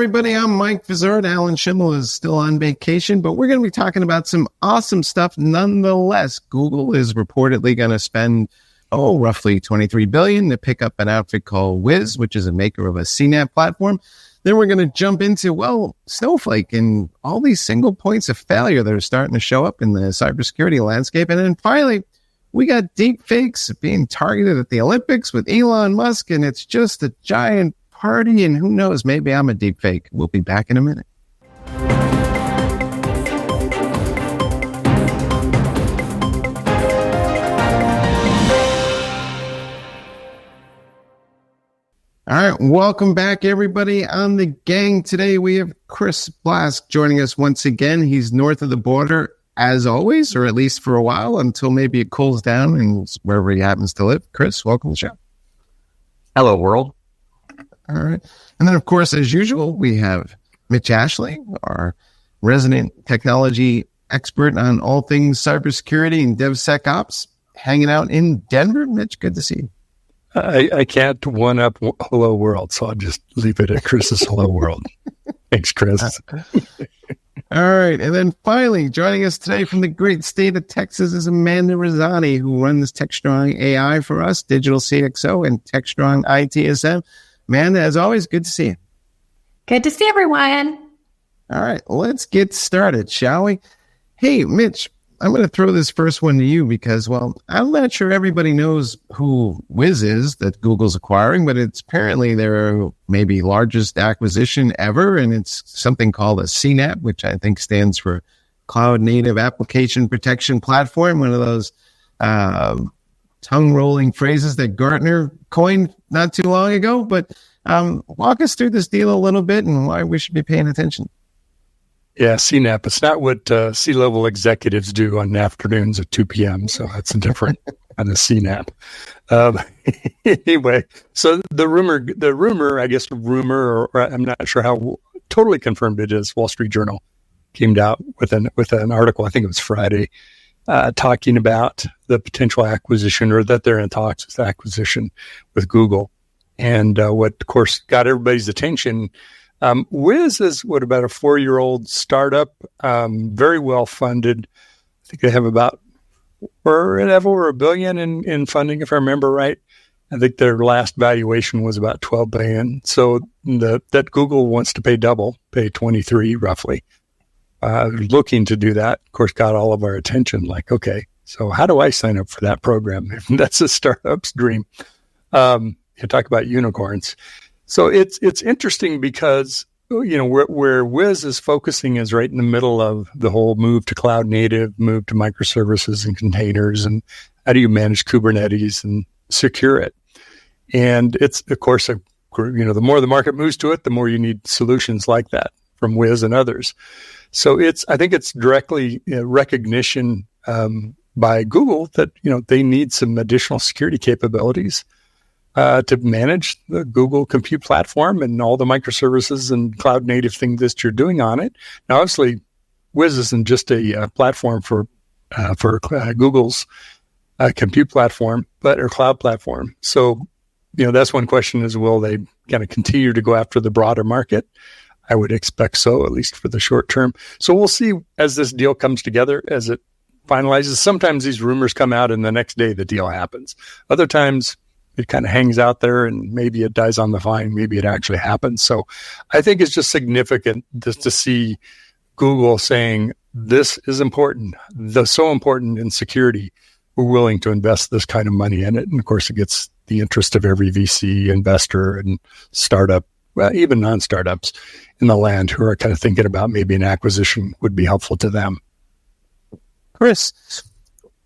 everybody. I'm Mike Vizard. Alan Schimmel is still on vacation, but we're going to be talking about some awesome stuff nonetheless. Google is reportedly going to spend, roughly $23 billion to pick up an outfit called Wiz, which is a maker of a CNAPP platform. Then we're going to jump into, Snowflake and all these single points of failure that are starting to show up in the cybersecurity landscape. And then finally, we got deepfakes being targeted at the Olympics with Elon Musk, and it's just a giant party, and who knows, maybe I'm a deepfake. We'll be back in a minute. All right, welcome back, everybody. On the gang today, we have Chris Blask joining us once again. He's north of the border, as always, or at least for a while, until maybe it cools down and wherever he happens to live. Chris, welcome to the show. Hello, world. All right. And then, of course, as usual, we have Mitch Ashley, our resident technology expert on all things cybersecurity and DevSecOps, hanging out in Denver. Mitch, good to see you. I can't one-up Hello World, so I'll just leave it at Chris's Hello World. Thanks, Chris. All right. And then finally, joining us today from the great state of Texas is Amanda Rosani, who runs Techstrong AI for us, Digital CXO and Techstrong ITSM. Amanda, as always, good to see you. Good to see everyone. All right, let's get started, shall we? Hey, Mitch, I'm going to throw this first one to you because, I'm not sure everybody knows who Wiz is that Google's acquiring, but it's apparently their maybe largest acquisition ever, and it's something called a CNAPP, which I think stands for Cloud Native Application Protection Platform, one of those tongue-rolling phrases that Gartner coined not too long ago. But walk us through this deal a little bit and why we should be paying attention. Yeah, CNAPP. It's not what C-level executives do on afternoons at 2 p.m., so that's different on the CNAPP. Anyway, so the rumor, or I'm not sure how totally confirmed it is, Wall Street Journal came out with an article, I think it was Friday, talking about the potential acquisition, or that they're in talks with acquisition with Google. And what, of course, got everybody's attention. Wiz is about a 4-year-old startup, very well funded. I think they have over $1 billion in funding, if I remember right. I think their last valuation was about $12 billion. So that Google wants to pay double, pay 23 roughly. Looking to do that, of course, got all of our attention. Like, okay, so how do I sign up for that program? That's a startup's dream. You talk about unicorns. So it's interesting because, where Wiz is focusing is right in the middle of the whole move to cloud native, move to microservices and containers, and how do you manage Kubernetes and secure it? And it's, of course, the more the market moves to it, the more you need solutions like that from Wiz and others. So I think it's directly recognition by Google that, they need some additional security capabilities to manage the Google Compute platform and all the microservices and cloud native things that you're doing on it. Now, obviously, Wiz isn't just a platform for Google's compute platform, but or cloud platform. So, that's one question is, will they kind of continue to go after the broader market? I would expect so, at least for the short term. So we'll see as this deal comes together, as it finalizes. Sometimes these rumors come out and the next day the deal happens. Other times, it kind of hangs out there and maybe it dies on the vine. Maybe it actually happens. So I think it's just significant just to see Google saying this is important, so important in security. We're willing to invest this kind of money in it. And of course, it gets the interest of every VC investor and startup, even non-startups in the land who are kind of thinking about maybe an acquisition would be helpful to them. Chris,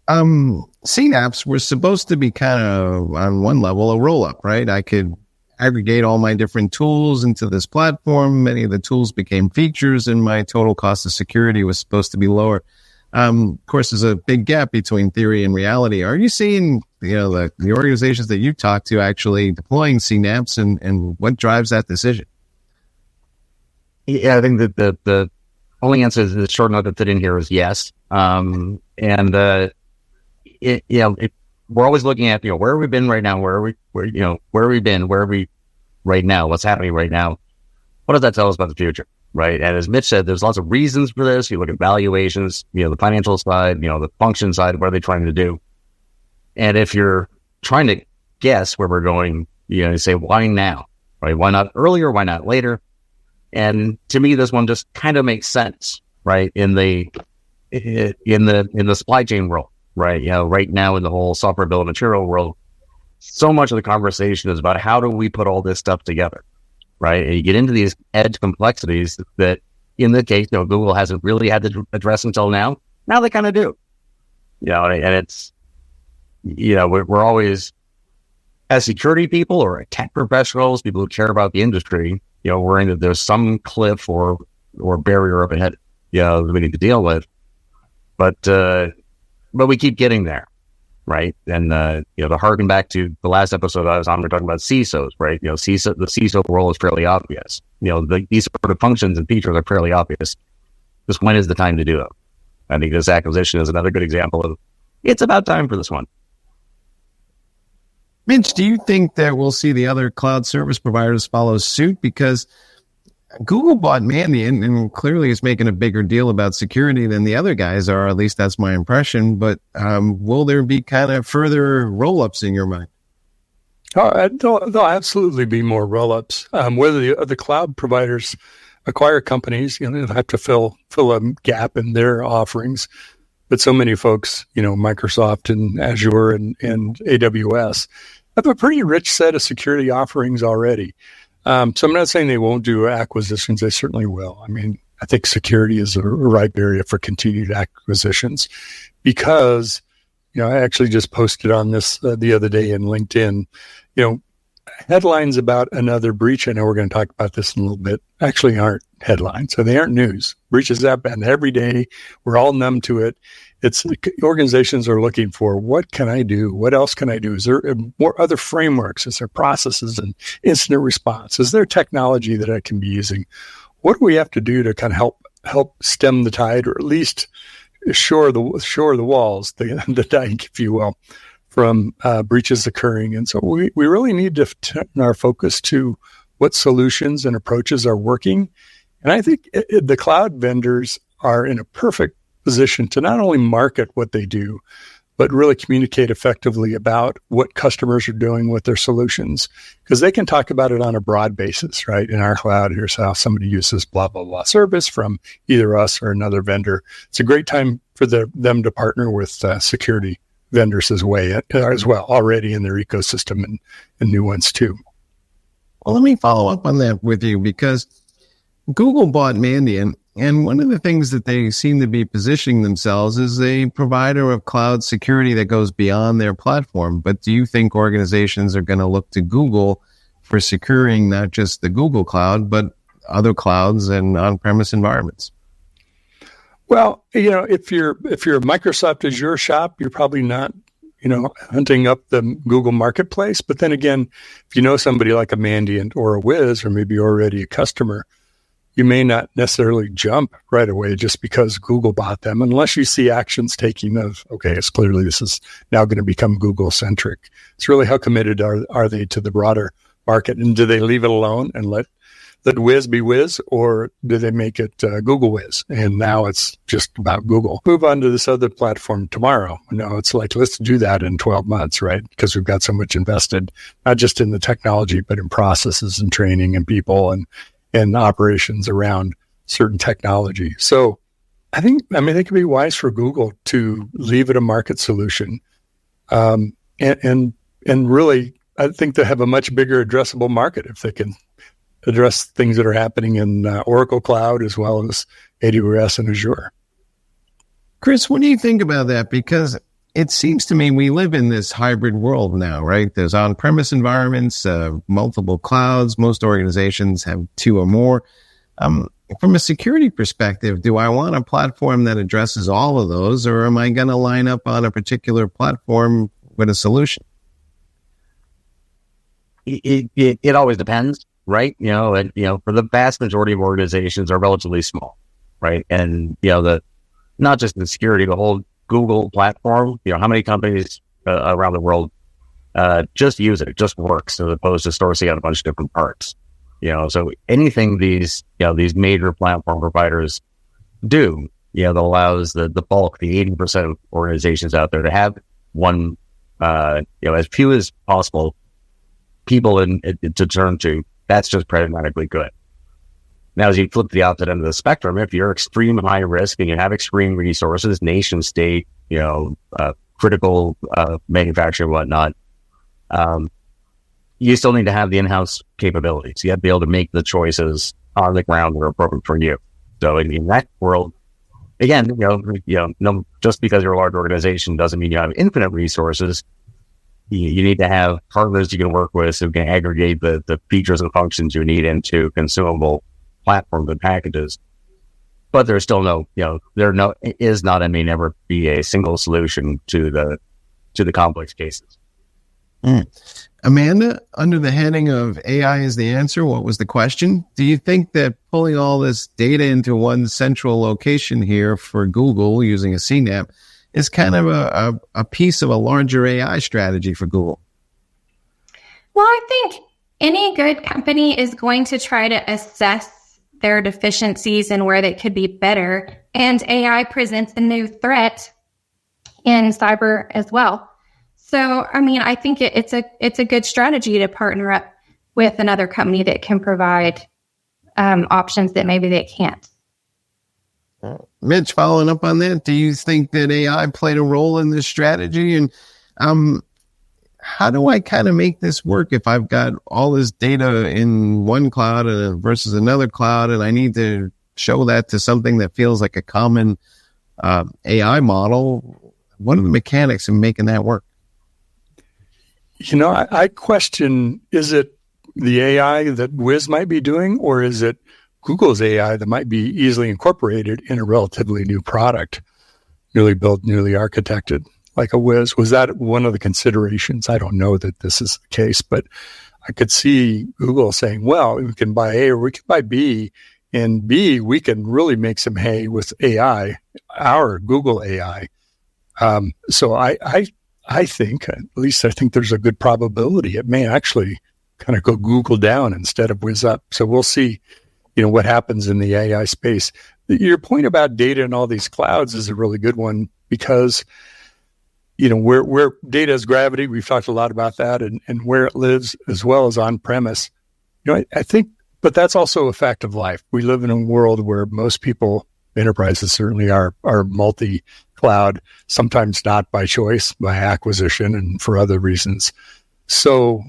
CNAPPs were supposed to be kind of, on one level, a roll-up, right? I could aggregate all my different tools into this platform. Many of the tools became features, and my total cost of security was supposed to be lower. Of course, there's a big gap between theory and reality. Are you seeing, the organizations that you talk to actually deploying CNAPPs, and what drives that decision? Yeah, I think that the only answer is the short note that's in here is yes. We're always looking at, where have we been right now? Where are we right now? What's happening right now? what does that tell us about the future, right? And as Mitch said, there's lots of reasons for this. You look at valuations, the financial side, the function side, what are they trying to do? And if you're trying to guess where we're going, you say, why now, right? Why not earlier? Why not later? And to me, this one just kind of makes sense, right? In the supply chain world, right? Right now in the whole software bill of material world, so much of the conversation is about how do we put all this stuff together, right? And you get into these edge complexities that, in the case, Google hasn't really had to address until now. Now they kind of do, and it's, we're always, as security people or tech professionals, people who care about the industry, worrying that there's some cliff or barrier up ahead, that we need to deal with. But we keep getting there, right? And to harken back to the last episode I was on, we're talking about CISOs, right? The CISO role is fairly obvious. These sort of functions and features are fairly obvious. Just when is the time to do it? I think this acquisition is another good example of it's about time for this one. Mitch, do you think that we'll see the other cloud service providers follow suit? Because Google bought Mandiant and clearly is making a bigger deal about security than the other guys are. At least that's my impression. But will there be kind of further roll-ups in your mind? There'll absolutely be more roll-ups. Whether the cloud providers acquire companies, they'll have to fill a gap in their offerings. But so many folks, Microsoft and Azure and AWS have a pretty rich set of security offerings already. So I'm not saying they won't do acquisitions. They certainly will. I mean, I think security is a ripe area for continued acquisitions because, I actually just posted on this the other day in LinkedIn, headlines about another breach. I know we're going to talk about this in a little bit. Actually aren't headlines. So they aren't news. Breaches happen every day. We're all numb to it. It's organizations are looking for, what can I do? What else can I do? Is there more other frameworks? Is there processes and incident response? Is there technology that I can be using? What do we have to do to kind of help stem the tide, or at least shore the walls, the dike, if you will, from breaches occurring? And so we really need to turn our focus to what solutions and approaches are working. And I think the cloud vendors are in a perfect position to not only market what they do, but really communicate effectively about what customers are doing with their solutions, because they can talk about it on a broad basis, right? In our cloud, here's how somebody uses blah, blah, blah service from either us or another vendor. It's a great time for them to partner with security vendors as well, already in their ecosystem and new ones too. Well, let me follow up on that with you, because Google bought Mandiant, and one of the things that they seem to be positioning themselves is a provider of cloud security that goes beyond their platform. But do you think organizations are going to look to Google for securing not just the Google cloud, but other clouds and on-premise environments? Well, if you're a Microsoft Azure shop, you're probably not, hunting up the Google marketplace. But then again, if you know somebody like a Mandiant or a Wiz, or maybe already a customer, you may not necessarily jump right away just because Google bought them, unless you see actions taking of, okay, it's clearly this is now going to become Google centric. It's really how committed are they to the broader market, and do they leave it alone and let Wiz be Wiz, or do they make it Google Wiz? And now it's just about Google. Move on to this other platform tomorrow. No, it's like, let's do that in 12 months, right? Because we've got so much invested, not just in the technology, but in processes and training and people and operations around certain technology. So I think it could be wise for Google to leave it a market solution. And really, I think they have a much bigger addressable market if they can address things that are happening in Oracle Cloud as well as AWS and Azure. Chris, what do you think about that? Because it seems to me we live in this hybrid world now, right? There's on-premise environments, multiple clouds. Most organizations have two or more. From a security perspective, do I want a platform that addresses all of those, or am I going to line up on a particular platform with a solution? It always depends, right? For the vast majority of organizations are relatively small, right? And, not just the security, the whole Google platform, how many companies around the world just use it? It just works, as opposed to sourcing out a bunch of different parts. So anything these major platform providers do, that allows the bulk, the 80% of organizations out there to have one, as few as possible people to turn to. That's just pragmatically good. Now, as you flip the opposite end of the spectrum, if you're extreme high risk and you have extreme resources, nation state, critical manufacturing, whatnot, you still need to have the in-house capabilities. You have to be able to make the choices on the ground that are appropriate for you. So in that world, again, just because you're a large organization doesn't mean you have infinite resources. You need to have partners you can work with who can aggregate the features and functions you need into consumable platforms and packages. But there's still is not and may never be a single solution to the complex cases. Amanda, under the heading of AI is the answer, what was the question? Do you think that pulling all this data into one central location here for Google using a CNAPP is kind of a piece of a larger AI strategy for Google? Well, I think any good company is going to try to assess their deficiencies and where they could be better. And AI presents a new threat in cyber as well. So, I think it's a good strategy to partner up with another company that can provide options that maybe they can't. Mitch, following up on that, do you think that AI played a role in this strategy? And how do I kind of make this work if I've got all this data in one cloud versus another cloud, and I need to show that to something that feels like a common AI model? What are the mechanics in making that work? I question, is it the AI that Wiz might be doing, or is it Google's AI that might be easily incorporated in a relatively new product, newly built, newly architected, like a Wiz? Was that one of the considerations? I don't know that this is the case, but I could see Google saying, well, we can buy A or we can buy B, and B, we can really make some hay with AI, our Google AI. So I think, at least I think there's a good probability it may actually kind of go Google down instead of Wiz up. So we'll see, what happens in the AI space. Your point about data in all these clouds is a really good one because, where data is gravity, we've talked a lot about that, and where it lives as well as on premise. I think, but that's also a fact of life. We live in a world where most people, enterprises certainly are multi-cloud, sometimes not by choice, by acquisition and for other reasons. So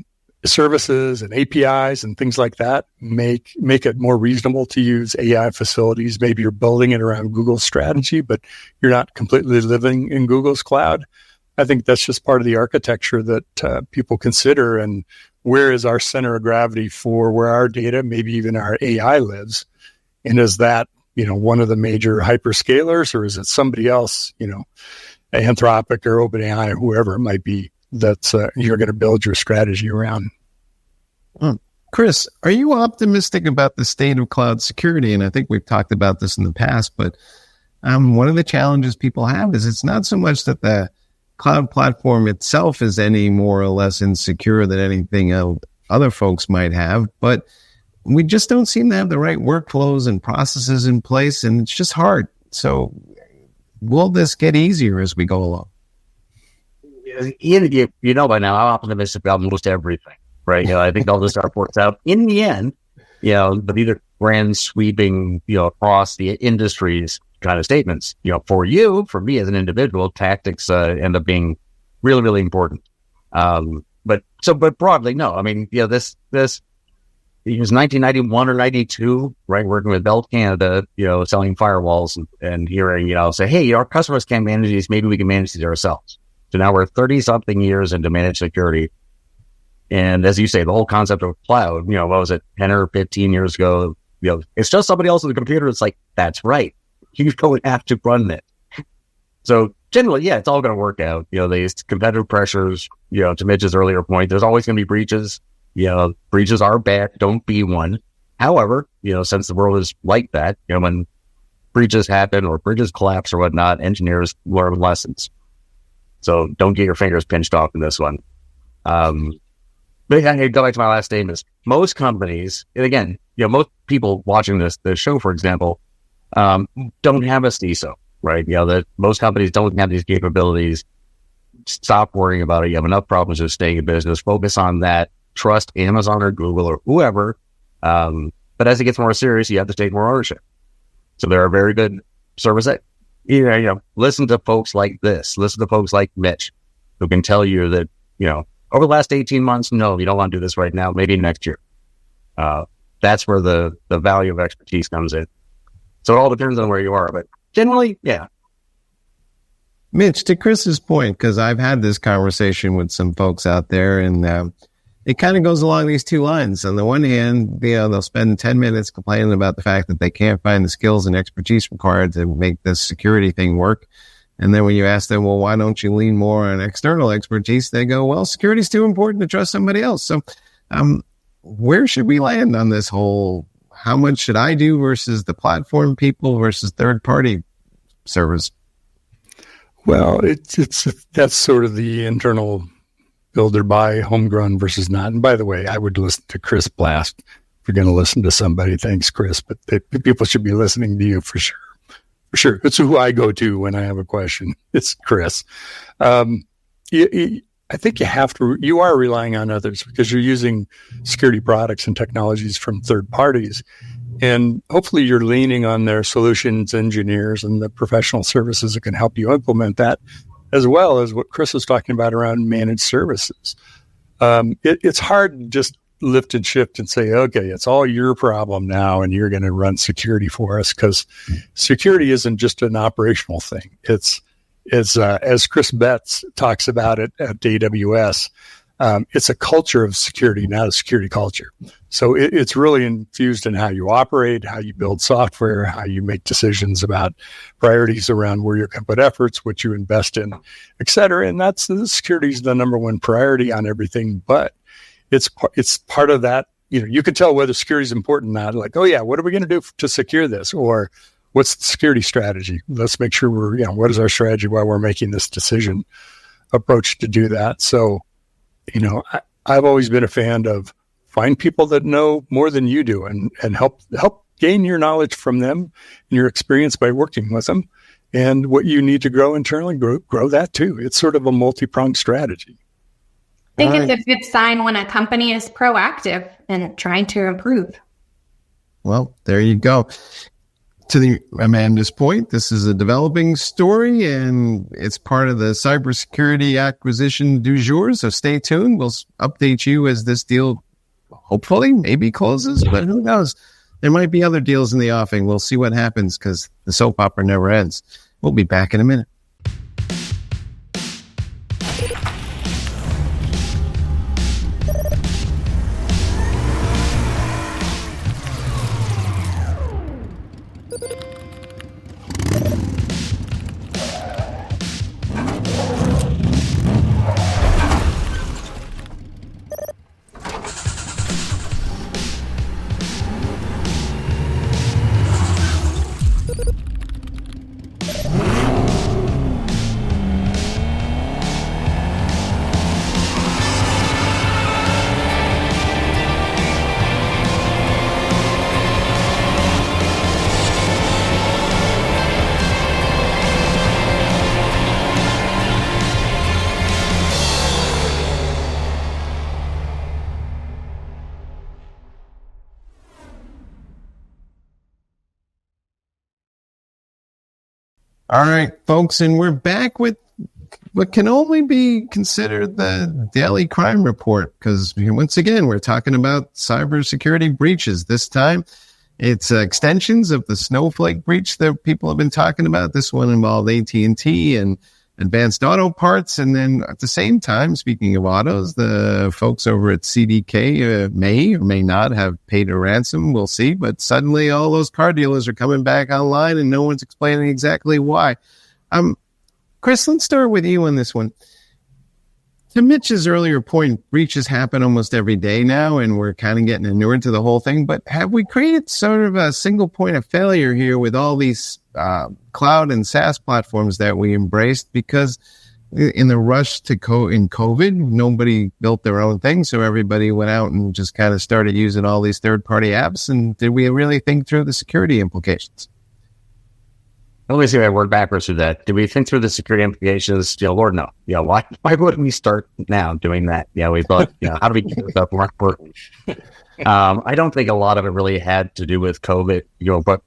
services and APIs and things like that make it more reasonable to use AI facilities. Maybe you're building it around Google's strategy, but you're not completely living in Google's cloud. I think that's just part of the architecture that people consider. And where is our center of gravity for where our data, maybe even our AI lives? And is that, one of the major hyperscalers, or is it somebody else, Anthropic or OpenAI or whoever it might be, that's you're going to build your strategy around? Chris, are you optimistic about the state of cloud security? And I think we've talked about this in the past, but one of the challenges people have is it's not so much that the cloud platform itself is any more or less insecure than anything else other folks might have, but we just don't seem to have the right workflows and processes in place, and it's just hard. So will this get easier as we go along? By now, I'm optimistic about most everything, right? I think all this stuff works out in the end, but these are grand sweeping, across the industries kind of statements. For me as an individual, tactics end up being really, really important. But broadly, no. This it was 1991 or 92, right? Working with Bell Canada, selling firewalls and hearing, say, hey, our customers can't manage these. Maybe we can manage these ourselves. So now we're 30-something years into managed security. And as you say, the whole concept of cloud, what was it, 10 or 15 years ago, it's just somebody else on the computer. It's like, that's right. You don't have to run it. So generally, yeah, it's all going to work out. These competitive pressures, to Mitch's earlier point, there's always going to be breaches. Breaches are bad. Don't be one. However, since the world is like that, when breaches happen or bridges collapse or whatnot, engineers learn lessons. So don't get your fingers pinched off in this one. But I go back to my last statement. Most companies, and again, most people watching this show, for example, don't have a CISO, right? That most companies don't have these capabilities. Stop worrying about it. You have enough problems with staying in business. Focus on that. Trust Amazon or Google or whoever. But as it gets more serious, you have to take more ownership. So there are very good service. Listen to folks like this. Listen to folks like Mitch, who can tell you that, over the last 18 months, no, you don't want to do this right now. Maybe next year. That's where the value of expertise comes in. So it all depends on where you are, but generally, yeah. Mitch, to Chris's point, because I've had this conversation with some folks out there, and it kind of goes along these two lines. On the one hand, they'll spend 10 minutes complaining about the fact that they can't find the skills and expertise required to make this security thing work. And then when you ask them, well, why don't you lean more on external expertise? They go, well, security is too important to trust somebody else. So where should we land on this whole, how much should I do versus the platform people versus third-party servers? Well, that's sort of the internal build or buy, homegrown versus not. And by the way, I would listen to Chris Blask. If you're going to listen to somebody, thanks, Chris. But people should be listening to you for sure. For sure. It's who I go to when I have a question. It's Chris. I think you are relying on others because you're using security products and technologies from third parties. And hopefully you're leaning on their solutions engineers and the professional services that can help you implement that, as well as what Chris was talking about around managed services. It's hard to just lift and shift and say, okay, it's all your problem now and you're going to run security for us, because security isn't just an operational thing. It's as Chris Betts talks about it at AWS, it's a culture of security, not a security culture. So it's really infused in how you operate, how you build software, how you make decisions about priorities around where you're going to put efforts, what you invest in, et cetera. And the security is the number one priority on everything. But it's part of that. You can tell whether security is important or not. Like, oh yeah, what are we going to do to secure this? Or what's the security strategy? Let's make sure what is our strategy while we're making this decision approach to do that. So, I've always been a fan of find people that know more than you do and help gain your knowledge from them and your experience by working with them. And what you need to grow internally, grow that too. It's sort of a multi-pronged strategy. I think it's a good sign when a company is proactive and trying to improve. Well, there you go. To Amanda's point, this is a developing story, and it's part of the cybersecurity acquisition du jour. So stay tuned. We'll update you as this deal hopefully maybe closes, but who knows? There might be other deals in the offing. We'll see what happens because the soap opera never ends. We'll be back in a minute. All right, folks, and we're back with what can only be considered the daily crime report, because once again, we're talking about cybersecurity breaches. This time, it's extensions of the Snowflake breach that people have been talking about. This one involved AT&T and Advanced Auto Parts. And then at the same time, speaking of autos, the folks over at CDK may or may not have paid a ransom. We'll see. But suddenly all those car dealers are coming back online and no one's explaining exactly why. Chris, let's start with you on this one. To Mitch's earlier point, breaches happen almost every day now, and we're kind of getting inured to the whole thing. But have we created sort of a single point of failure here with all these cloud and SaaS platforms that we embraced? Because in the rush in COVID, nobody built their own thing. So everybody went out and just kind of started using all these third-party apps. And did we really think through the security implications? Let me see if I work backwards through that. Did we think through the security implications? Lord, no. Why wouldn't we start now doing that? We thought, how do we get this up working? I don't think a lot of it really had to do with COVID,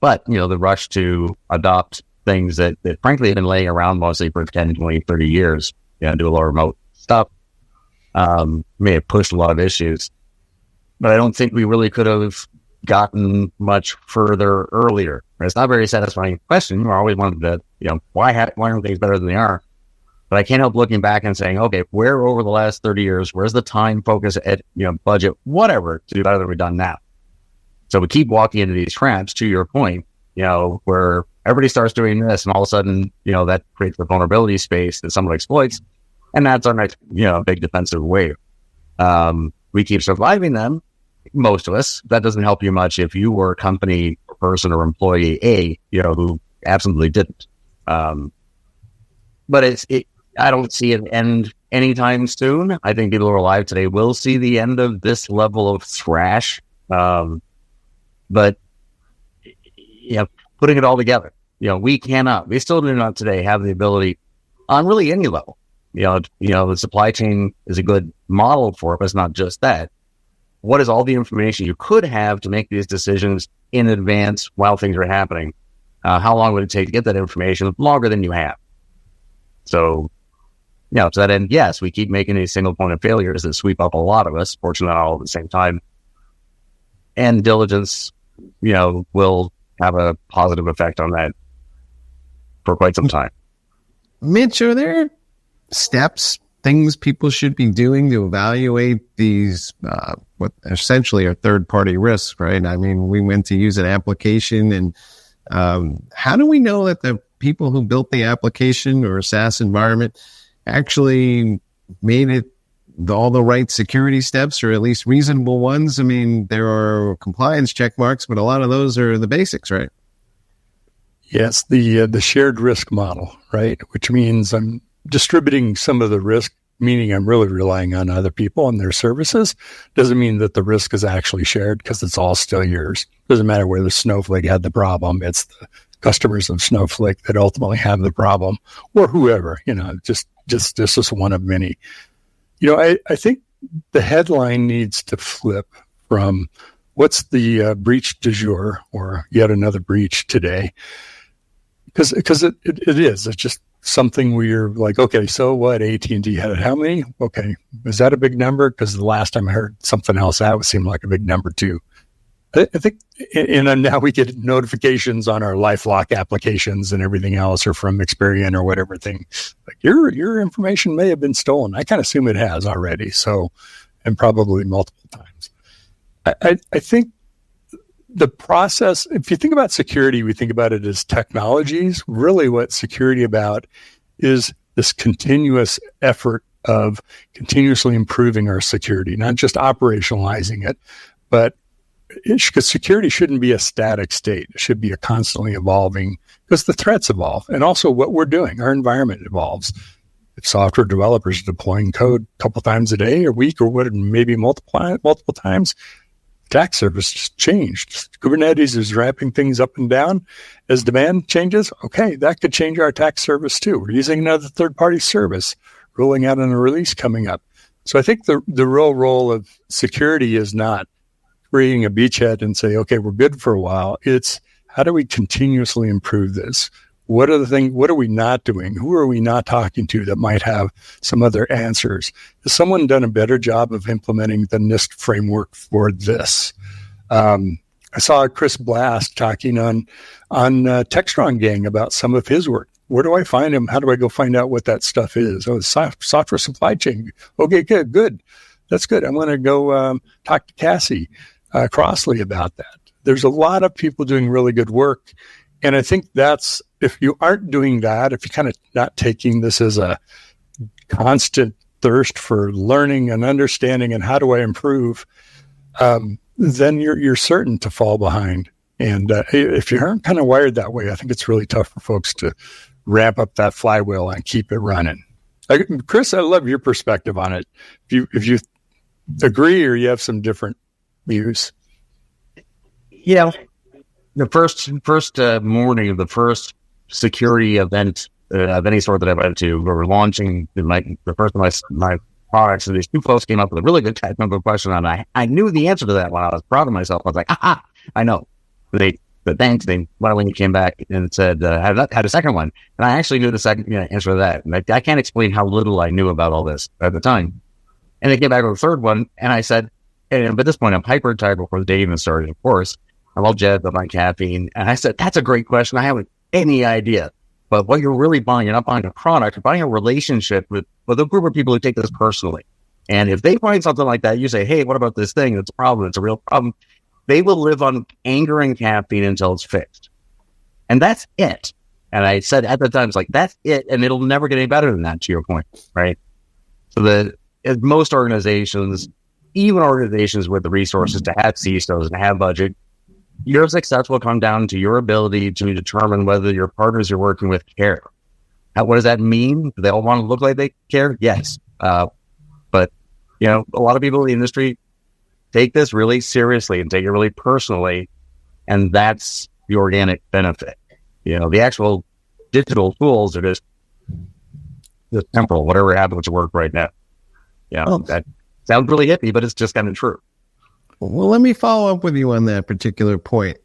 but the rush to adopt things that frankly have been laying around mostly for 10, 20, 30 years, do a lot of remote stuff, may have pushed a lot of issues. But I don't think we really could have gotten much further earlier. It's not a very satisfying question. You always wanted to, why aren't things better than they are? But I can't help looking back and saying, okay, where over the last 30 years, where's the time, focus, budget, whatever, to do better than we've done now? So we keep walking into these traps, to your point, where everybody starts doing this, and all of a sudden, that creates the vulnerability space that someone exploits, and that's our next, big defensive wave. We keep surviving them, most of us. That doesn't help you much if you were a company or person or employee A, who absolutely didn't. But I don't see it end anytime soon. I think people who are alive today will see the end of this level of thrash. But putting it all together, we still do not today have the ability on really any level. The supply chain is a good model for it, but it's not just that. What is all the information you could have to make these decisions in advance while things are happening? How long would it take to get that information? Longer than you have. So, to that end, yes, we keep making these single point of failures that sweep up a lot of us, fortunately not all at the same time. And diligence, will have a positive effect on that for quite some time. Mitch, are there steps, things people should be doing to evaluate these, what essentially are third-party risks, right? I mean, we went to use an application, and how do we know that the people who built the application or a SaaS environment actually made it all the right security steps, or at least reasonable ones? I mean, there are compliance check marks, but a lot of those are the basics, right? Yes, the shared risk model, right? Which means I'm distributing some of the risk, meaning I'm really relying on other people and their services. Doesn't mean that the risk is actually shared, because it's all still yours. Doesn't matter whether Snowflake had the problem. It's the customers of Snowflake that ultimately have the problem, or whoever, just this is one of many. I think the headline needs to flip from what's the breach du jour, or yet another breach today, because it is. It's just something where you're like, okay, so what? AT&T had how many? Okay, is that a big number? Because the last time I heard something else, that would seem like a big number too. I think, and now we get notifications on our LifeLock applications and everything else, or from Experian or whatever thing. Like your information may have been stolen. I kind of assume it has already. So, and probably multiple times. I think the process, if you think about security, we think about it as technologies. Really what security about is this continuous effort of continuously improving our security, not just operationalizing it, but because security shouldn't be a static state. It should be a constantly evolving, because the threats evolve, and also what we're doing, our environment evolves. If software developers are deploying code a couple times a day or week, or what, maybe multiple times, attack surface just changed. Kubernetes is wrapping things up and down as demand changes. Okay, that could change our attack service too. We're using another third-party service, rolling out on a release coming up. So I think the real role of security is not creating a beachhead and say, okay, we're good for a while. It's how do we continuously improve this? What are we not doing? Who are we not talking to that might have some other answers? Has someone done a better job of implementing the NIST framework for this? I saw Chris Blask talking on Techstrong Gang about some of his work. Where do I find him? How do I go find out what that stuff is? Oh, software supply chain. Okay, good. That's good. I'm going to go talk to Cassie Crossley about that. There's a lot of people doing really good work. And I think that's, if you aren't doing that, if you're kind of not taking this as a constant thirst for learning and understanding and how do I improve, then you're certain to fall behind. And if you aren't kind of wired that way, I think it's really tough for folks to ramp up that flywheel and keep it running. Chris, I love your perspective on it. If you agree or you have some different views. Yeah. The first morning of the first security event of any sort that I went to, we were launching the first of my products, and these two folks came up with a really good technical question, and I knew the answer to that one. I was proud of myself. I was like, I know. But thanks. When you came back and said, had a second one, and I actually knew the second answer to that. And I can't explain how little I knew about all this at the time. And they came back with a third one, and I said, and at this point, I'm hyper tired before the day even started, of course. I'm all jazzed up on caffeine. And I said, that's a great question. I haven't any idea. But what you're really buying, you're not buying a product, you're buying a relationship with a group of people who take this personally. And if they find something like that, you say, hey, what about this thing? It's a problem. It's a real problem. They will live on anger and caffeine until it's fixed. And that's it. And I said at the time, it's like, that's it. And it'll never get any better than that, to your point, right? So most organizations, even organizations with the resources to have CISOs and have budget, your success will come down to your ability to determine whether your partners you're working with care. What does that mean? Do they all want to look like they care? Yes. But, a lot of people in the industry take this really seriously and take it really personally. And that's the organic benefit. The actual digital tools are just temporal, whatever happens to work right now. That sounds really hippie, but it's just kind of true. Well, let me follow up with you on that particular point.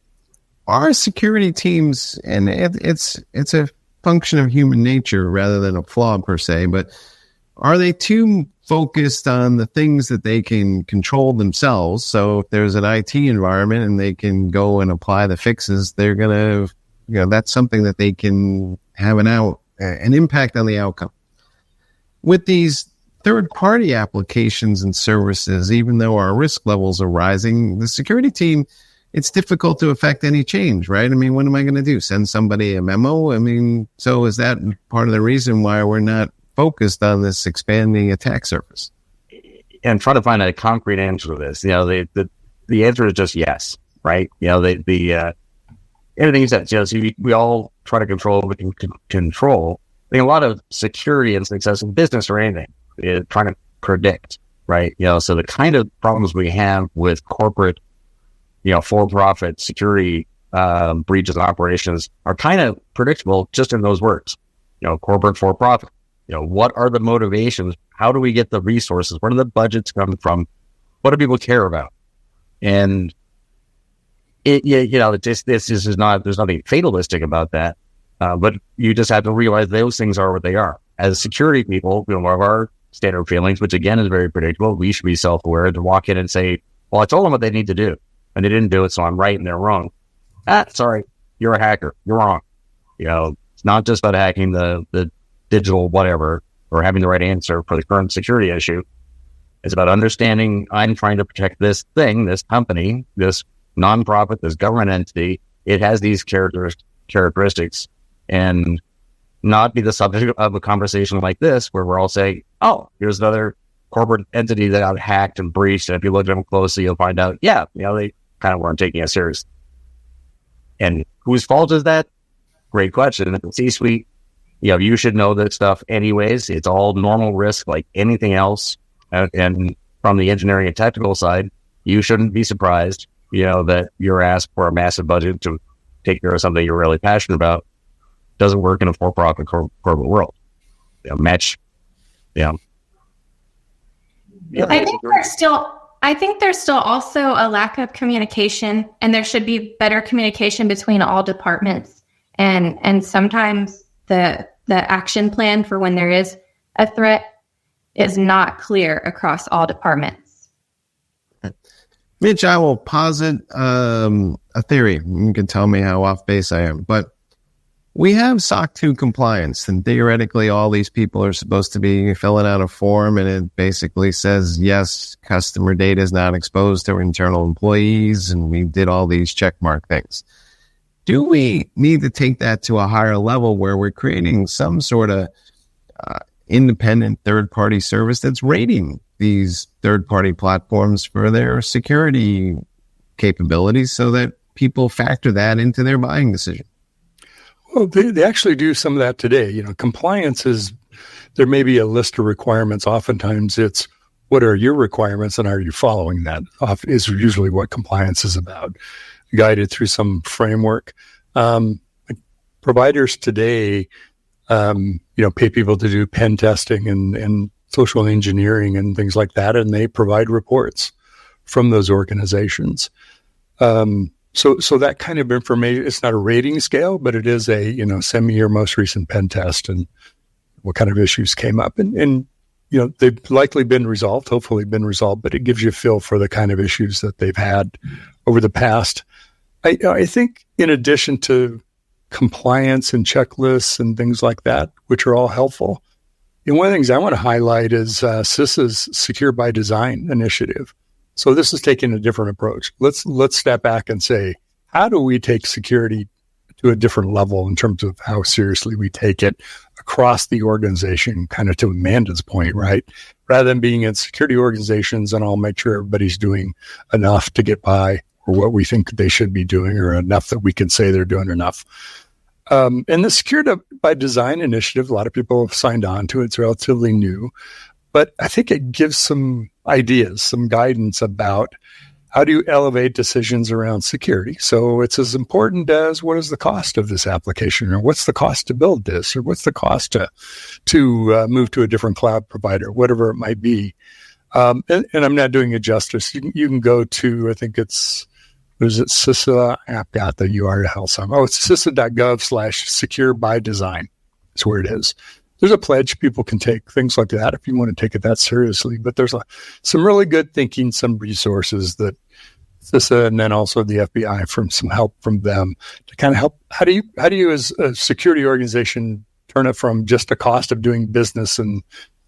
Our security teams, and it's a function of human nature rather than a flaw per se, but are they too focused on the things that they can control themselves? So if there's an IT environment and they can go and apply the fixes, they're going to, that's something that they can have an impact on the outcome. With these third-party applications and services, even though our risk levels are rising, the security team, it's difficult to affect any change, right? I mean, what am I going to do? Send somebody a memo? I mean, so is that part of the reason why we're not focused on this expanding attack surface? And try to find a concrete answer to this. The answer is just yes, right? Everything you said, so we all try to control what we can control. I think a lot of security and success in business or anything is trying to predict, right? So the kind of problems we have with corporate, for-profit security breaches and operations are kind of predictable just in those words. Corporate for-profit. What are the motivations? How do we get the resources? Where do the budgets come from? What do people care about? And this is not. There's nothing fatalistic about that, but you just have to realize those things are what they are. As security people, one of our standard feelings, which again is very predictable, we should be self-aware to walk in and say, well, I told them what they need to do, and they didn't do it, so I'm right and they're wrong. Sorry, you're a hacker. You're wrong. It's not just about hacking the digital whatever or having the right answer for the current security issue. It's about understanding I'm trying to protect this thing, this company, this nonprofit, this government entity. It has these characteristics, and not be the subject of a conversation like this where we're all saying, oh, here's another corporate entity that got hacked and breached. And if you look at them closely, you'll find out, they kind of weren't taking it serious. And whose fault is that? Great question. At the C-suite, you should know that stuff anyways. It's all normal risk like anything else. And from the engineering and technical side, you shouldn't be surprised, that you're asked for a massive budget to take care of something you're really passionate about. Doesn't work in a for-profit corporate world. Mitch. I think there's still also a lack of communication, and there should be better communication between all departments. And sometimes the action plan for when there is a threat is not clear across all departments. Mitch, I will posit a theory. You can tell me how off base I am, but we have SOC 2 compliance, and theoretically all these people are supposed to be filling out a form, and it basically says, yes, customer data is not exposed to internal employees, and we did all these checkmark things. Do we need to take that to a higher level where we're creating some sort of independent third-party service that's rating these third-party platforms for their security capabilities so that people factor that into their buying decision? Well, they actually do some of that today. Compliance is there may be a list of requirements. Oftentimes it's, what are your requirements and are you following that? Is usually what compliance is about, guided through some framework. Providers today, pay people to do pen testing and social engineering and things like that, and they provide reports from those organizations. So that kind of information, it's not a rating scale, but it is a, send me your most recent pen test and what kind of issues came up. And they've likely been resolved, hopefully been resolved, but it gives you a feel for the kind of issues that they've had over the past. I think in addition to compliance and checklists and things like that, which are all helpful, one of the things I want to highlight is CISA's Secure by Design initiative. So this is taking a different approach. Let's step back and say, how do we take security to a different level in terms of how seriously we take it across the organization, kind of to Amanda's point, right? Rather than being in security organizations and I'll make sure everybody's doing enough to get by or what we think they should be doing or enough that we can say they're doing enough. And the Secure by Design initiative, a lot of people have signed on to it. It's relatively new, but I think it gives some ideas, some guidance about how do you elevate decisions around security. So it's as important as what is the cost of this application, or what's the cost to build this, or what's the cost to move to a different cloud provider, whatever it might be. And I'm not doing it justice. You can go to, I think it's, was it CISA? I've got the URL somewhere. Oh, it's CISA.gov/secure by design. That's where it is. There's a pledge people can take, things like that, if you want to take it that seriously. But there's some really good thinking, some resources that CISA and then also the FBI, from some help from them to kind of help. How do you as a security organization turn it from just a cost of doing business and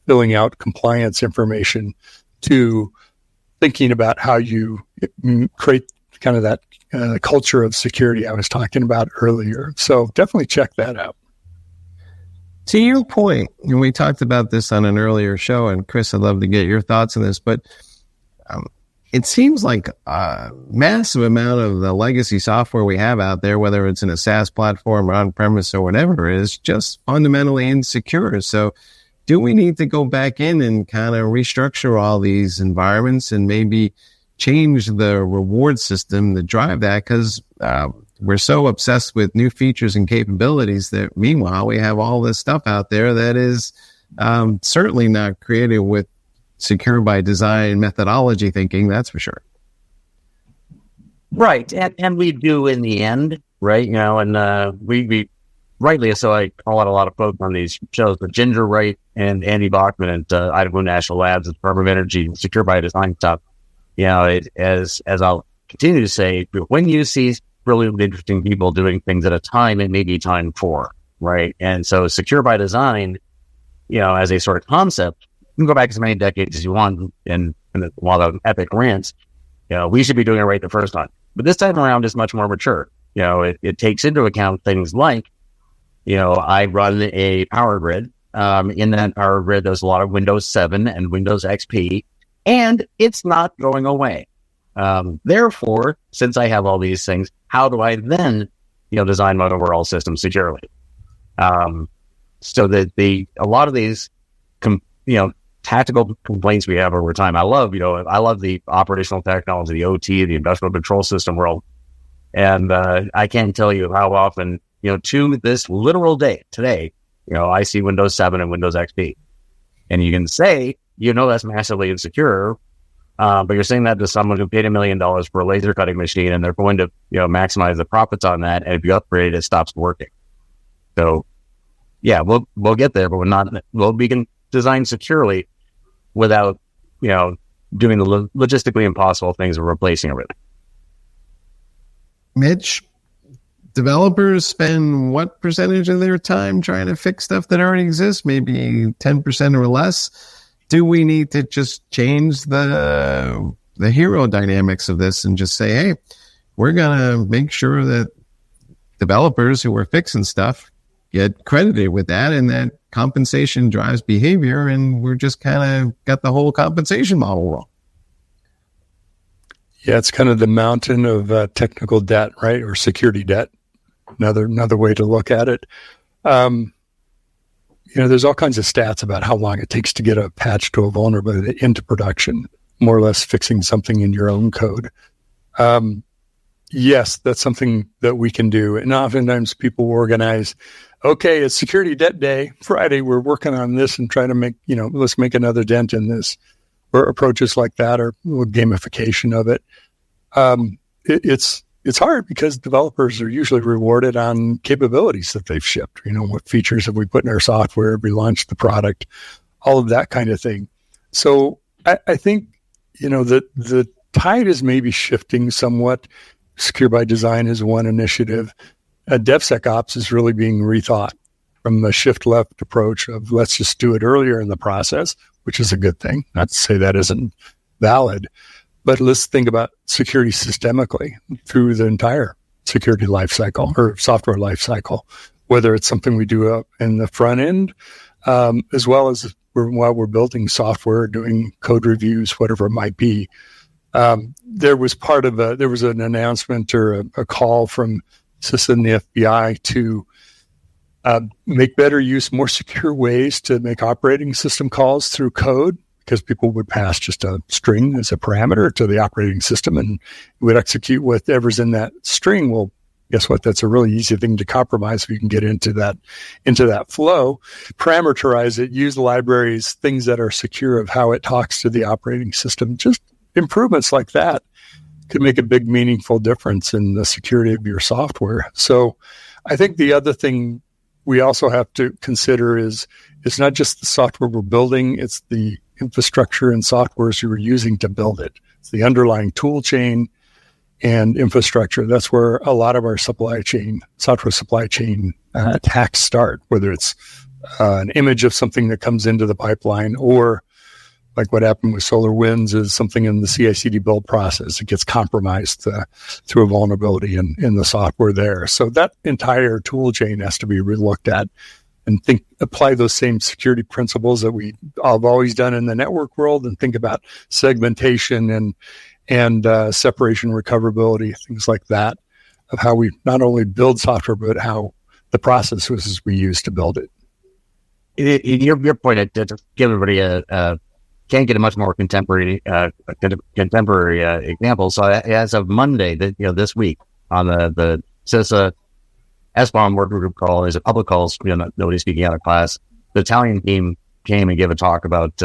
filling out compliance information to thinking about how you create kind of that culture of security I was talking about earlier. So definitely check that out. To your point, and we talked about this on an earlier show, and Chris, I'd love to get your thoughts on this, but it seems like a massive amount of the legacy software we have out there, whether it's in a SaaS platform or on-premise or whatever, is just fundamentally insecure. So do we need to go back in and kind of restructure all these environments and maybe change the reward system to drive that? Because we're so obsessed with new features and capabilities that meanwhile we have all this stuff out there that is certainly not created with secure by design methodology thinking, that's for sure. Right. And we do in the end, right? And we rightly, so I call out a lot of folks on these shows, but Ginger Wright and Andy Bachman at Idaho National Labs at Department of Energy, secure by design stuff. As I'll continue to say, when you see brilliant, interesting people doing things at a time, it may be time for, right? And so secure by design, as a sort of concept, you can go back as many decades as you want and while the epic rants, we should be doing it right the first time. But this time around is much more mature. It takes into account things like, I run a power grid. In that power grid, there's a lot of Windows 7 and Windows XP, and it's not going away. Therefore, since I have all these things, how do I then, design my overall system securely? So that a lot of these, tactical complaints we have over time. I love the operational technology, the OT, the industrial control system world. And, I can't tell you how often, to this literal day today, I see Windows 7 and Windows XP, and you can say, that's massively insecure. But you're saying that to someone who paid $1 million for a laser cutting machine, and they're going to, maximize the profits on that. And if you upgrade it, it stops working. So, yeah, we'll get there, but we can design securely without, doing the logistically impossible things of replacing everything. Mitch, developers spend what percentage of their time trying to fix stuff that already exists? Maybe 10% or less. Do we need to just change the hero dynamics of this and just say, hey, we're going to make sure that developers who are fixing stuff get credited with that, and that compensation drives behavior, and we're just kind of got the whole compensation model wrong? Yeah, it's kind of the mountain of technical debt, right? Or security debt. Another way to look at it. there's all kinds of stats about how long it takes to get a patch to a vulnerability into production, more or less fixing something in your own code. Yes, that's something that we can do. And oftentimes people organize, okay, it's Security Debt Day, Friday, we're working on this and try to make, let's make another dent in this, or approaches like that, or gamification of it. It's hard because developers are usually rewarded on capabilities that they've shipped. What features have we put in our software? Have we launched the product? All of that kind of thing. So I think, that the tide is maybe shifting somewhat. Secure by Design is one initiative. DevSecOps is really being rethought from the shift left approach of let's just do it earlier in the process, which is a good thing. Not to say that isn't valid, but let's think about security systemically through the entire security lifecycle or software lifecycle, whether it's something we do in the front end, as well as while we're building software, doing code reviews, whatever it might be. There was an announcement or a call from CISA and the FBI to make better use, more secure ways to make operating system calls through code, because people would pass just a string as a parameter to the operating system and it would execute whatever's in that string. Well, guess what? That's a really easy thing to compromise if you can get into that flow, parameterize it, use libraries, things that are secure of how it talks to the operating system. Just improvements like that could make a big, meaningful difference in the security of your software. So I think the other thing we also have to consider is it's not just the software we're building, it's the infrastructure and softwares you're using to build it. It's the underlying tool chain and infrastructure. That's where a lot of our software supply chain attacks start, whether it's an image of something that comes into the pipeline, or like what happened with SolarWinds is something in the CI/CD build process. It gets compromised through a vulnerability in the software there. So that entire tool chain has to be relooked at and apply those same security principles that I've always done in the network world, and think about segmentation and separation recoverability, things like that, of how we not only build software, but how the processes we use to build it. Your point, to give everybody can't get a much more contemporary example. So as of Monday, this week on the CISA SBOM work group call, is a public calls, nobody speaking out of class. The Italian team came and gave a talk about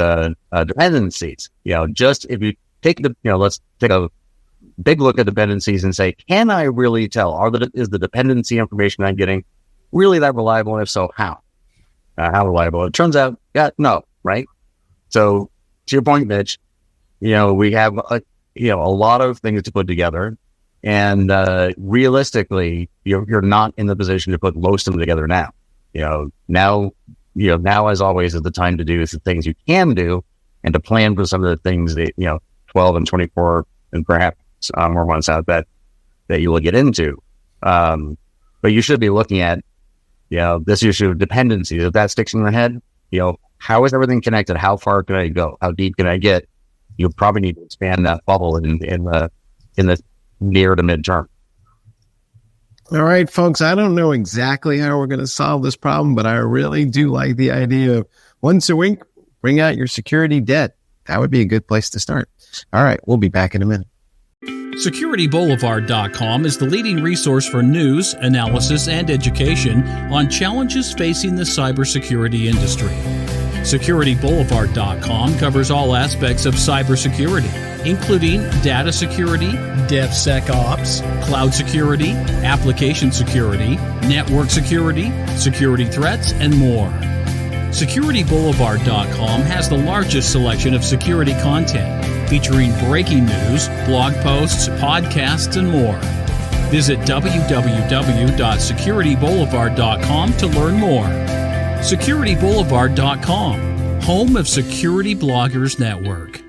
dependencies. Just if you take let's take a big look at dependencies and say, can I really tell? Is the dependency information I'm getting really that reliable? And if so, how? How reliable? It turns out, no, right? So to your point, Mitch, we have a lot of things to put together, and realistically, you're not in the position to put most of them together now. Now as always is the time to do the things you can do, and to plan for some of the things that 12 and 24 and perhaps more months out that you will get into. But you should be looking at this issue of dependencies. If that sticks in your head, how is everything connected? How far can I go? How deep can I get? You probably need to expand that bubble in the near to midterm. All right, folks, I don't know exactly how we're going to solve this problem, but I really do like the idea of once a week, bring out your security debt. That would be a good place to start. All right, we'll be back in a minute. SecurityBoulevard.com is the leading resource for news, analysis, and education on challenges facing the cybersecurity industry. SecurityBoulevard.com covers all aspects of cybersecurity, including data security, DevSecOps, cloud security, application security, network security, security threats, and more. SecurityBoulevard.com has the largest selection of security content, featuring breaking news, blog posts, podcasts, and more. Visit www.securityboulevard.com to learn more. SecurityBoulevard.com, home of Security Bloggers Network.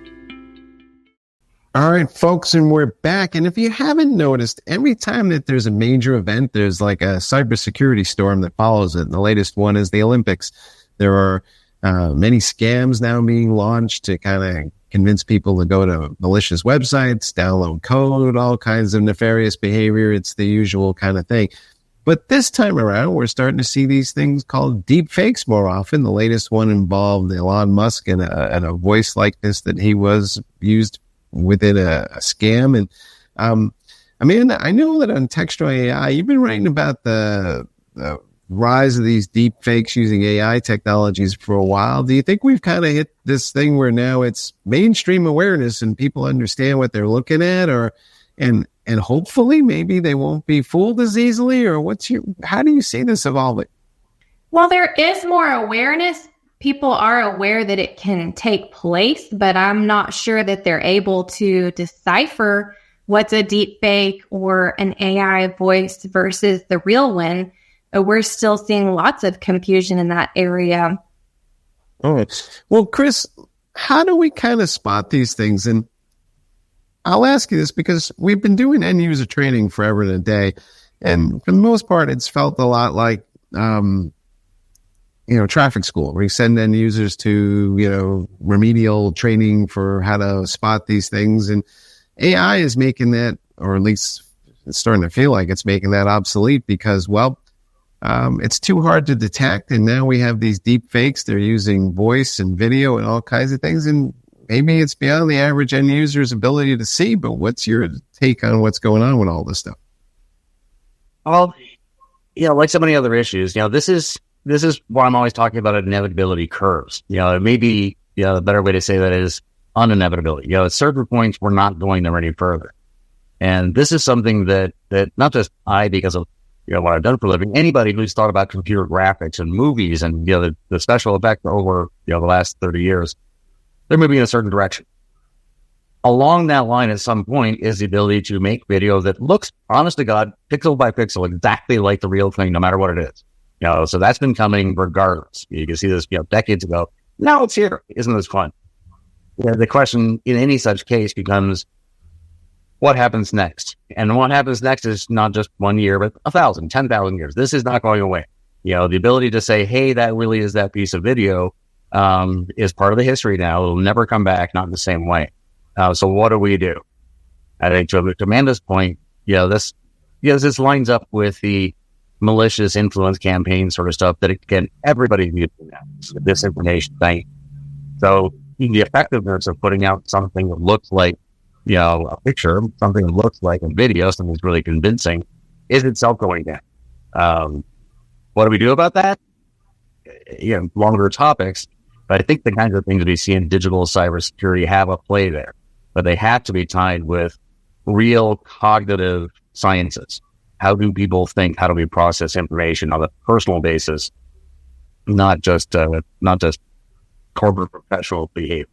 All right, folks, and we're back. And if you haven't noticed, every time that there's a major event, there's like a cybersecurity storm that follows it. And the latest one is the Olympics. There are many scams now being launched to kind of convince people to go to malicious websites, download code, all kinds of nefarious behavior. It's the usual kind of thing. But this time around, we're starting to see these things called deepfakes more often. The latest one involved Elon Musk and a voice likeness that he was used within a scam. And Amanda, I know that on Techstrong AI, you've been writing about the rise of these deepfakes using AI technologies for a while. Do you think we've kind of hit this thing where now it's mainstream awareness and people understand what they're looking at, and hopefully maybe they won't be fooled as easily? Or how do you see this evolving? Well, there is more awareness. People are aware that it can take place, but I'm not sure that they're able to decipher what's a deep fake or an AI voice versus the real one. We're still seeing lots of confusion in that area. All right. Well, Chris, how do we kind of spot these things? And I'll ask you this because we've been doing end user training forever and a day. And for the most part, it's felt a lot like, traffic school. We send end users to, remedial training for how to spot these things. And AI is making that, or at least it's starting to feel like it's making that obsolete because, it's too hard to detect. And now we have these deep fakes. They're using voice and video and all kinds of things. And maybe it's beyond the average end user's ability to see, but what's your take on what's going on with all this stuff? Well, like so many other issues, this is what I'm always talking about, inevitability curves. It may be, the better way to say that is uninevitability. At certain points, we're not going there any further. And this is something that not just I, because of what I've done for a living, anybody who's thought about computer graphics and movies and the special effects over the last 30 years, they're moving in a certain direction. Along that line, at some point, is the ability to make video that looks, honest to God, pixel by pixel, exactly like the real thing, no matter what it is. So that's been coming regardless. You can see this, decades ago. Now it's here. Isn't this fun? The question in any such case becomes, what happens next? And what happens next is not just 1 year, but 1,000, 10,000 years. This is not going away. The ability to say, hey, that really is that piece of video is part of the history now. It'll never come back, not in the same way. So what do we do? I think to Amanda's point, this lines up with the malicious influence campaign sort of stuff that, again, everybody's using now. Disinformation thing. So the effectiveness of putting out something that looks like a picture, something that looks like a video, something that's really convincing, is itself going down. What do we do about that? Longer topics, but I think the kinds of things we see in digital cybersecurity have a play there, but they have to be tied with real cognitive sciences. How do people think? How do we process information on a personal basis, not just corporate professional behavior?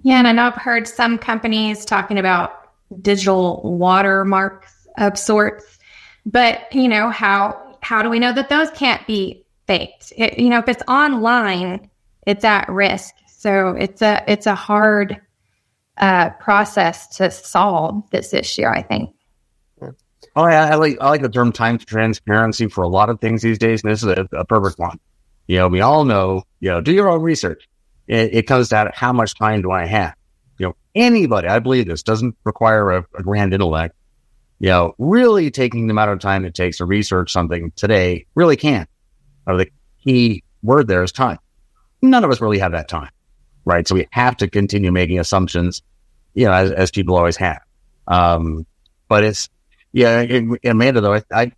Yeah, and I know I've heard some companies talking about digital watermarks of sorts, but how do we know that those can't be faked? If it's online, it's at risk. So it's a hard process to solve this issue, I think. Oh, yeah, I like the term time transparency for a lot of things these days, and this is a perfect one. We all know, do your own research. It comes down to how much time do I have? Anybody, I believe this, doesn't require a grand intellect. Really taking the amount of time it takes to research something today really can't. The key word there is time. None of us really have that time, right? So we have to continue making assumptions, as people always have. But it's, Amanda, though, I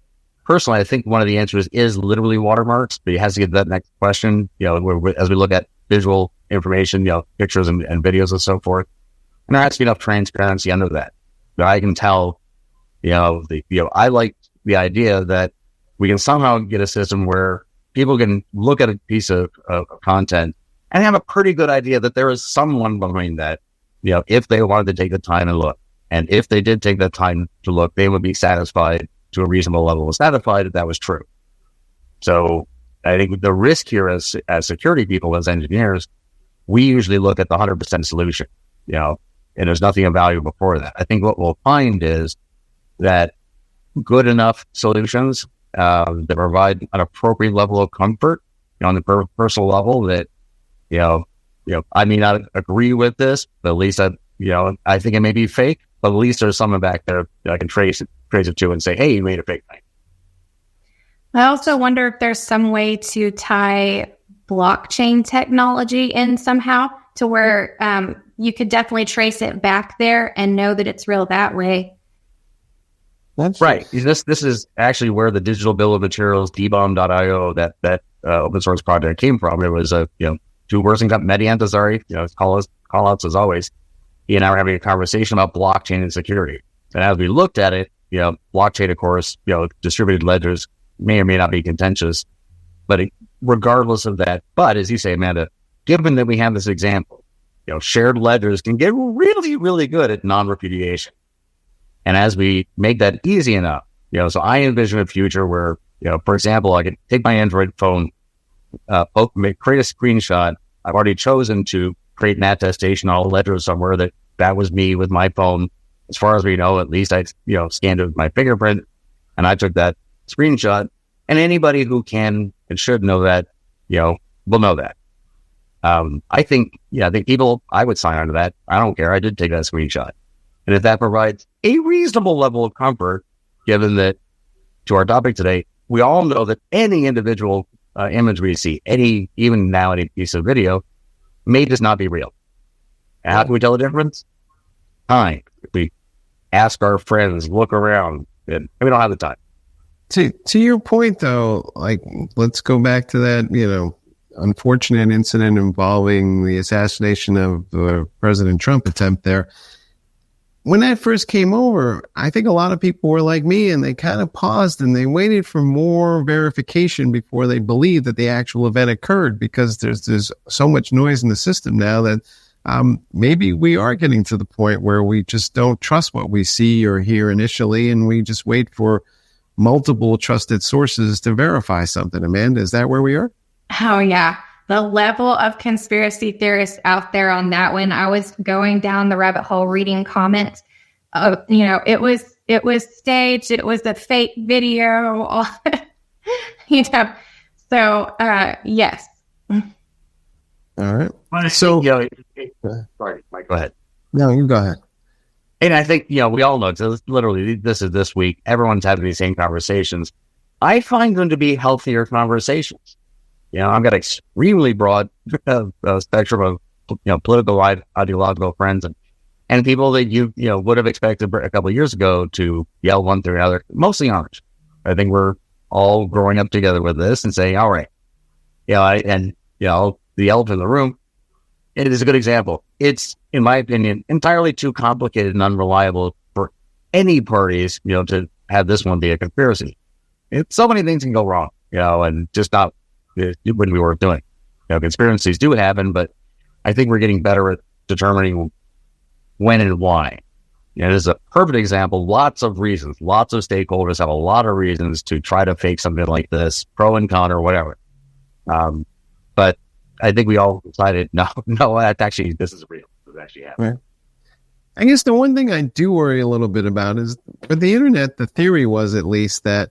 personally, I think one of the answers is literally watermarks, but you have to get that next question, as we look at visual information, pictures and videos and so forth. And there has to be enough transparency under that. But I can tell, I like the idea that we can somehow get a system where people can look at a piece of content and have a pretty good idea that there is someone behind that, if they wanted to take the time and look. And if they did take that time to look, they would be satisfied to a reasonable level of satisfied if that was true. So I think the risk here as security people, as engineers, we usually look at the 100% solution, and there's nothing of value before that. I think what we'll find is that good enough solutions that provide an appropriate level of comfort on the personal level that, I may not agree with this, but at least I think it may be fake, but at least there's someone back there that I can trace it to and say, hey, you made a fake thing. I also wonder if there's some way to tie blockchain technology in somehow to where you could definitely trace it back there and know that it's real that way. That's right. This is actually where the digital bill of materials, dbomb.io, that open source project came from. It was two words got mediante, call outs as always. He and I were having a conversation about blockchain and security. And as we looked at it, blockchain, of course, distributed ledgers may or may not be contentious, but regardless of that, but as you say, Amanda, given that we have this example, shared ledgers can get really, really good at non-repudiation. And as we make that easy enough, so I envision a future where, for example, I could take my Android phone, create a screenshot. I've already chosen to create an attestation on a ledger somewhere that was me with my phone. As far as we know, at least I, scanned it with my fingerprint and I took that screenshot, and anybody who can and should know that, will know that. I think people, I would sign on to that. I don't care. I did take that screenshot. And if that provides a reasonable level of comfort, given that to our topic today, we all know that any individual image we see, even now any piece of video, may just not be real. And how can we tell the difference? Time. We ask our friends, look around, and we don't have the time. To your point, though, let's go back to that, unfortunate incident involving the assassination of the President Trump attempt there. When that first came over, I think a lot of people were like me, and they kind of paused and they waited for more verification before they believed that the actual event occurred, because there's so much noise in the system now that maybe we are getting to the point where we just don't trust what we see or hear initially, and we just wait for multiple trusted sources to verify something. Amanda, is that where we are? Oh, yeah. The level of conspiracy theorists out there on that one, I was going down the rabbit hole reading comments. It was staged. It was a fake video. So, yes. All right. So, sorry, Mike, go ahead. No, you go ahead. And I think, we all know, so literally, this is this week. Everyone's having these same conversations. I find them to be healthier conversations. I've got an extremely broad spectrum of political, ideological friends and people that you would have expected a couple of years ago to yell one through another, mostly orange. I think we're all growing up together with this and saying, all right, the elephant in the room, it is a good example. It's, in my opinion, entirely too complicated and unreliable for any parties, to have this one be a conspiracy. So many things can go wrong, and just not when we were doing. Conspiracies do happen, but I think we're getting better at determining when and why. It is a perfect example. Lots of reasons. Lots of stakeholders have a lot of reasons to try to fake something like this, pro and con or whatever. But I think we all decided, no, this is real. This actually happened. Right. I guess the one thing I do worry a little bit about is, with the internet, the theory was at least that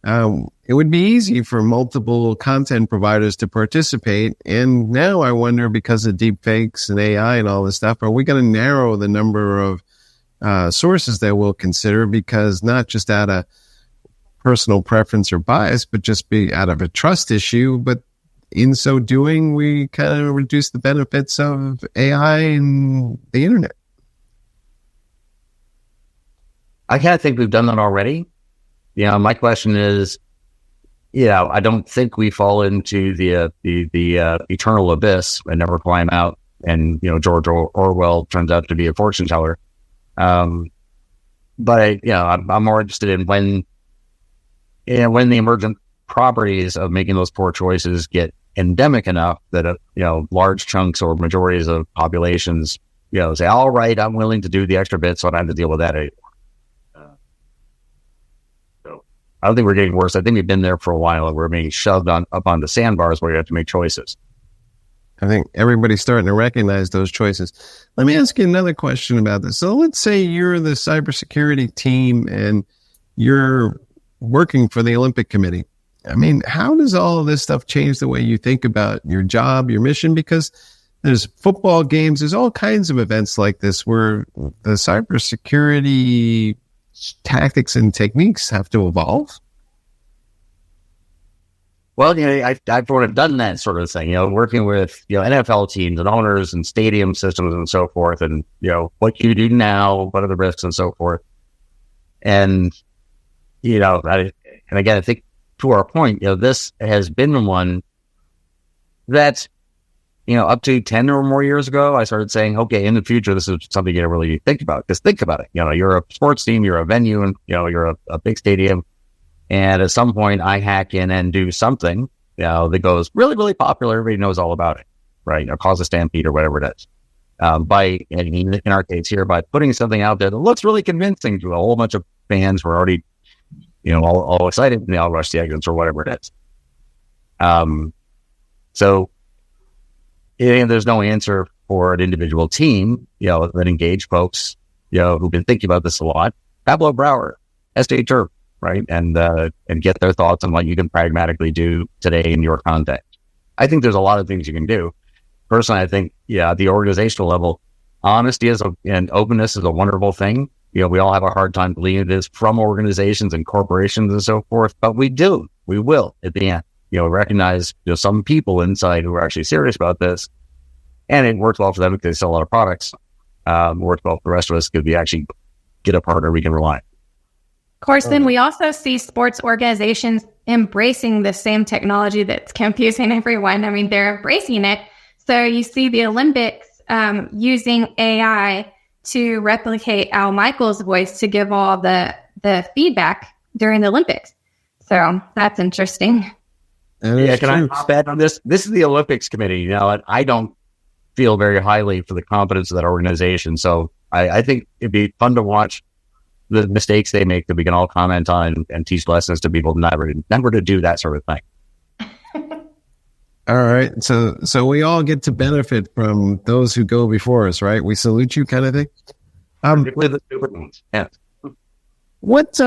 it would be easy for multiple content providers to participate. And now I wonder, because of deepfakes and AI and all this stuff, are we going to narrow the number of sources that we'll consider, because not just out of personal preference or bias, but just be out of a trust issue. But in so doing, we kind of reduce the benefits of AI and the internet. I kind of think we've done that already. My question is, I don't think we fall into the eternal abyss and never climb out. And, George Orwell turns out to be a fortune teller. But I'm more interested in when the emergent properties of making those poor choices get endemic enough that, large chunks or majorities of populations, say, all right, I'm willing to do the extra bit, so I don't have to deal with that anymore. I don't think we're getting worse. I think we've been there for a while, and we're being shoved up on the sandbars where you have to make choices. I think everybody's starting to recognize those choices. Let me ask you another question about this. So let's say you're the cybersecurity team and you're working for the Olympic Committee. I mean, how does all of this stuff change the way you think about your job, your mission? Because there's football games, there's all kinds of events like this where the cybersecurity tactics and techniques have to evolve. Well, I've sort of done that sort of thing, working with, NFL teams and owners and stadium systems and so forth. And, what you do now, what are the risks and so forth. And, and again, I think to our point, this has been one that, up to 10 or more years ago, I started saying, okay, in the future, this is something you really think about. Because think about it. You're a sports team, you're a venue, and, you're a big stadium. And at some point, I hack in and do something, that goes really, really popular. Everybody knows all about it, right? Cause a stampede or whatever it is. In our case here, by putting something out there that looks really convincing to a whole bunch of fans who are already, all excited, and they all rush the exits or whatever it is. So there's no answer for an individual team, that engage folks, who've been thinking about this a lot. Pablo Brower, SD Turf. Right. And get their thoughts on what you can pragmatically do today in your context. I think there's a lot of things you can do. Personally, I think, at the organizational level, honesty and openness is a wonderful thing. We all have a hard time believing this from organizations and corporations and so forth, but we will at the end, recognize some people inside who are actually serious about this. And it works well for them because they sell a lot of products. It works well for the rest of us because we actually get a partner we can rely on. Of course, then we also see sports organizations embracing the same technology that's confusing everyone. I mean, they're embracing it. So you see the Olympics using AI to replicate Al Michaels' voice to give all the feedback during the Olympics. So that's interesting. Can I hop in on this? This is the Olympics committee. I don't feel very highly for the competence of that organization. So I think it'd be fun to watch the mistakes they make that we can all comment on and teach lessons to people never to do that sort of thing. All right. So we all get to benefit from those who go before us, right? We salute you kind of thing. Particularly the stupid ones. Yeah. What,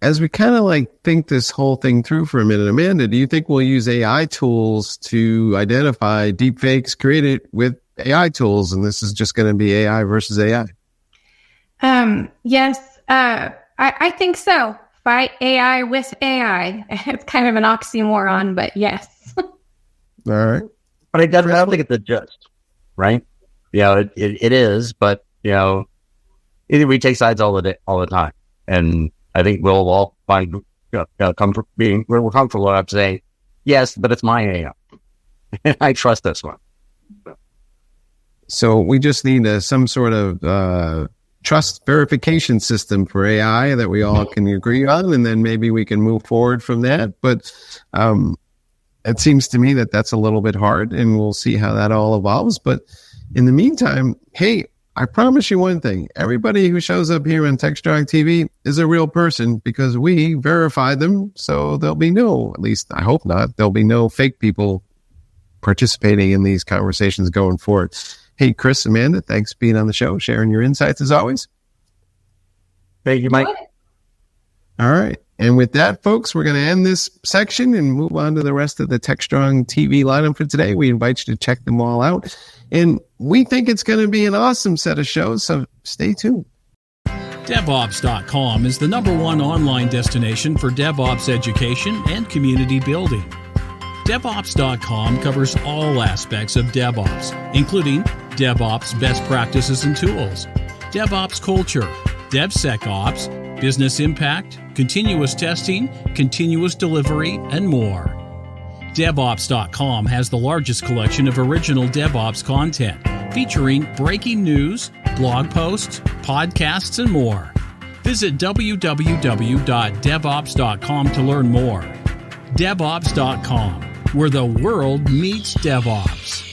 as we kind of think this whole thing through for a minute, Amanda, do you think we'll use AI tools to identify deepfakes created with AI tools? And this is just going to be AI versus AI? Yes, I think so. Fight AI with AI. It's kind of an oxymoron, but yes. All right. But I don't think it's a just, right? It is, but, we take sides all the time. And I think we'll all find, we're comfortable enough to say, yes, but it's my AI. And I trust this one. So we just need some sort of, trust verification system for AI that we all can agree on, and then maybe we can move forward from that. But it seems to me that that's a little bit hard, and we'll see how that all evolves. But in the meantime, hey, I promise you one thing. Everybody who shows up here on Techstrong TV is a real person because we verified them. So there'll be at least I hope not, there'll be no fake people participating in these conversations going forward. Hey, Chris, Amanda, thanks for being on the show, sharing your insights as always. Thank you, Mike. All right. And with that, folks, we're going to end this section and move on to the rest of the Techstrong TV lineup for today. We invite you to check them all out. And we think it's going to be an awesome set of shows, so stay tuned. DevOps.com is the #1 online destination for DevOps education and community building. DevOps.com covers all aspects of DevOps, including DevOps best practices and tools, DevOps culture, DevSecOps, business impact, continuous testing, continuous delivery, and more. DevOps.com has the largest collection of original DevOps content, featuring breaking news, blog posts, podcasts, and more. Visit www.devops.com to learn more. DevOps.com, where the world meets DevOps.